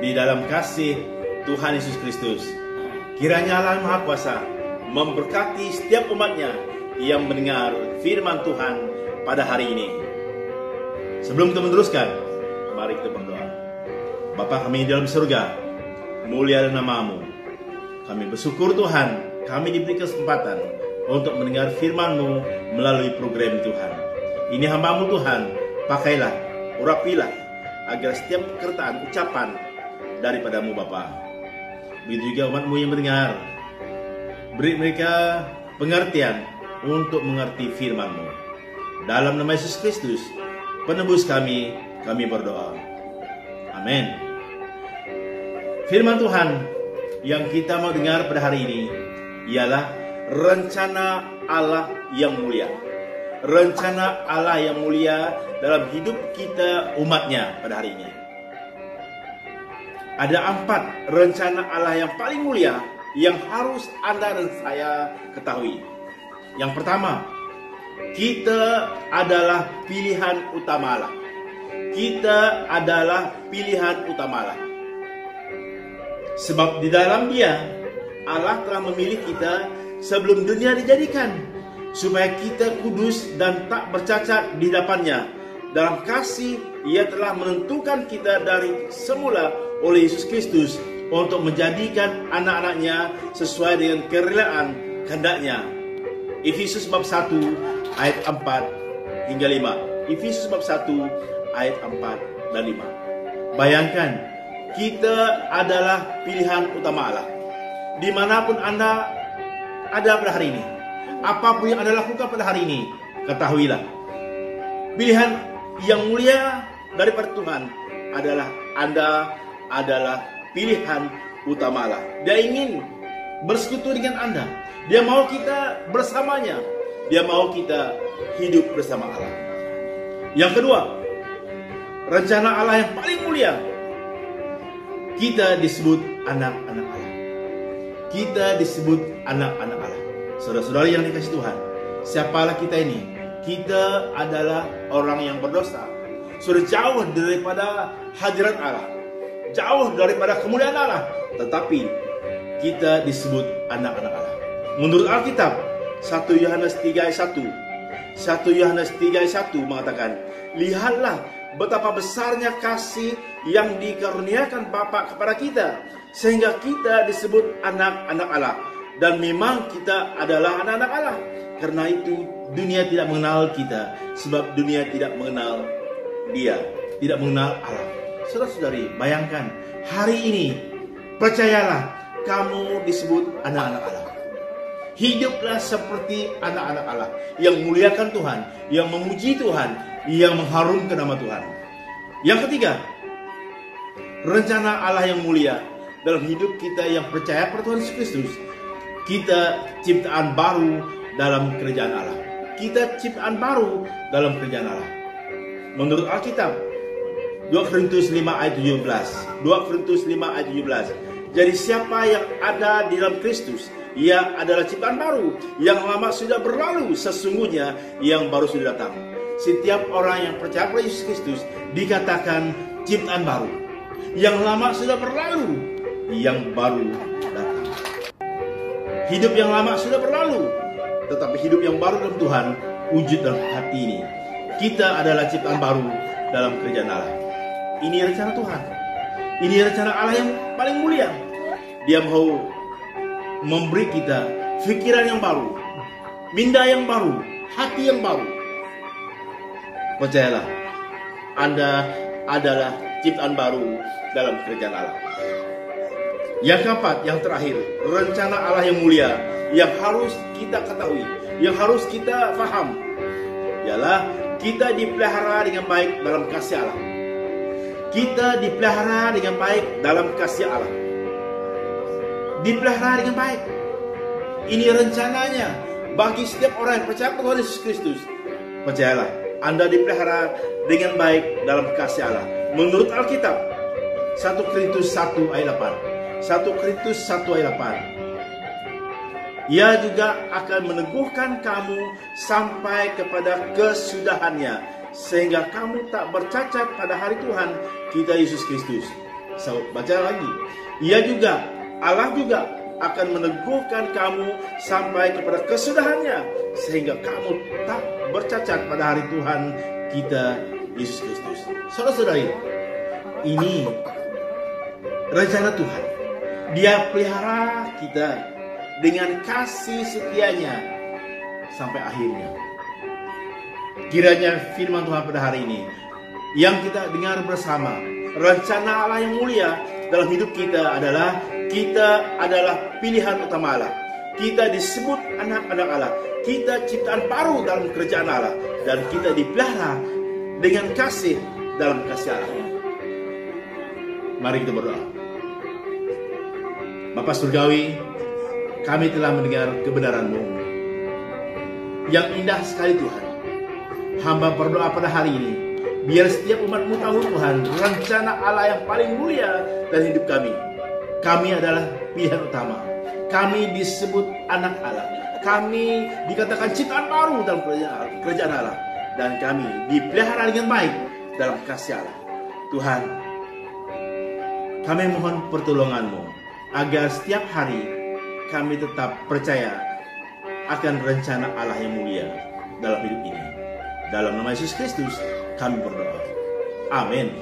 di dalam kasih Tuhan Yesus Kristus. Kiranya Allah Maha Kuasa memberkati setiap umatnya yang mendengar firman Tuhan pada hari ini. Sebelum kita meneruskan, mari kita berdoa. Bapa kami di dalam surga, mulia namamu. Kami bersyukur Tuhan, kami diberi kesempatan untuk mendengar firman-Mu melalui program Tuhan. Ini hamba-Mu Tuhan, pakailah, urapilah, agar setiap perkataan, ucapan daripada-Mu Bapa. Begitu juga umat-Mu yang mendengar, beri mereka pengertian untuk mengerti firman-Mu. Dalam nama Yesus Kristus, penebus kami berdoa. Amin. Firman Tuhan yang kita mau dengar pada hari ini ialah rencana Allah yang mulia. Rencana Allah yang mulia dalam hidup kita umatnya pada hari ini. Ada 4 rencana Allah yang paling mulia yang harus Anda dan saya ketahui. Yang pertama, kita adalah pilihan utama Allah. Kita adalah pilihan utama Allah. Sebab di dalam Dia, Allah telah memilih kita sebelum dunia dijadikan, supaya kita kudus dan tak bercacat di hadapan-Nya. Dalam kasih, Ia telah menentukan kita dari semula oleh Yesus Kristus untuk menjadikan anak-anaknya sesuai dengan kerelaan kehendak-Nya. Efesus bab 1 ayat 4 hingga 5. Efesus bab 1 ayat 4 dan 5. Bayangkan, kita adalah pilihan utama Allah. Dimanapun Anda ada pada hari ini, apapun yang Anda lakukan pada hari ini, ketahuilah, pilihan yang mulia daripada Tuhan adalah Anda adalah pilihan utama Allah. Dia ingin bersekutu dengan Anda. Dia mau kita bersamanya. Dia mau kita hidup bersama Allah. Yang kedua, rencana Allah yang paling mulia, kita disebut anak-anak Allah. Kita disebut anak-anak Allah. Saudara-saudari yang dikasihi Tuhan, siapalah kita ini? Kita adalah orang yang berdosa. Sudah jauh daripada hadirat Allah, jauh daripada kemuliaan Allah. Tetapi kita disebut anak-anak Allah. Menurut Alkitab, 1 Yohanes 3 ayat 1, 1 Yohanes 3 ayat 1 mengatakan, lihatlah betapa besarnya kasih yang dikaruniakan Bapa kepada kita, sehingga kita disebut anak-anak Allah. Dan memang kita adalah anak-anak Allah. Karena itu dunia tidak mengenal kita, sebab dunia tidak mengenal Dia, tidak mengenal Allah. Saudara-saudari, bayangkan hari ini, percayalah, kamu disebut anak-anak Allah. Hiduplah seperti anak-anak Allah yang memuliakan Tuhan, yang memuji Tuhan, yang mengharumkan nama Tuhan. Yang ketiga, rencana Allah yang mulia dalam hidup kita yang percaya pada Tuhan Yesus Kristus. Kita ciptaan baru dalam kerajaan Allah. Kita ciptaan baru dalam kerajaan Allah. Menurut Alkitab, 2 Korintus 5 ayat 17. 2 Korintus 5 ayat 17. Jadi siapa yang ada di dalam Kristus, ia adalah ciptaan baru. Yang lama sudah berlalu, sesungguhnya yang baru sudah datang. Setiap orang yang percaya pada Yesus Kristus dikatakan ciptaan baru. Yang lama sudah berlalu, yang baru datang. Hidup yang lama sudah berlalu, tetapi hidup yang baru dalam Tuhan wujud dalam hati ini. Kita adalah ciptaan baru dalam kerajaan Allah. Ini rencana Tuhan. Ini rencana Allah yang paling mulia. Dia mau memberi kita pikiran yang baru, minda yang baru, hati yang baru. Percayalah, Anda adalah ciptaan baru dalam kerajaan Allah. Yang keempat, yang terakhir, rencana Allah yang mulia yang harus kita ketahui, yang harus kita faham, ialah kita dipelihara dengan baik dalam kasih Allah. Kita dipelihara dengan baik dalam kasih Allah. Dipelihara dengan baik. Ini rencananya bagi setiap orang yang percaya pada Yesus Kristus. Percayalah, Anda dipelihara dengan baik dalam kasih Allah. Menurut Alkitab, 1 Korintus 1 ayat 8. 1 Korintus 1 ayat 8. Ia juga akan meneguhkan kamu sampai kepada kesudahannya, sehingga kamu tak bercacat pada hari Tuhan kita Yesus Kristus. Saya baca lagi. Allah juga akan meneguhkan kamu sampai kepada kesudahannya, sehingga kamu tak bercacat pada hari Tuhan kita Yesus Kristus. Saudara-saudari, ini rencana Tuhan. Dia pelihara kita dengan kasih setianya sampai akhirnya. Kiranya firman Tuhan pada hari ini yang kita dengar bersama, rencana Allah yang mulia dalam hidup kita adalah pilihan utama Allah. Kita disebut anak-anak Allah. Kita ciptaan baru dalam kerjaan Allah, dan kita dipelihara dengan kasih dalam kasih Allah. Mari kita berdoa. Bapa Surgawi, kami telah mendengar kebenaran-Mu yang indah sekali Tuhan. Hamba berdoa pada hari ini, biar setiap umat-Mu tahu Tuhan, rencana Allah yang paling mulia dalam hidup kami. Kami adalah pilihan utama. Kami disebut anak Allah. Kami dikatakan ciptaan baru dalam kerajaan Allah. Dan kami dipelihara dengan baik dalam kasih Allah. Tuhan, kami mohon pertolongan-Mu agar setiap hari kami tetap percaya akan rencana Allah yang mulia dalam hidup ini. Dalam nama Yesus Kristus kami berdoa. Amin.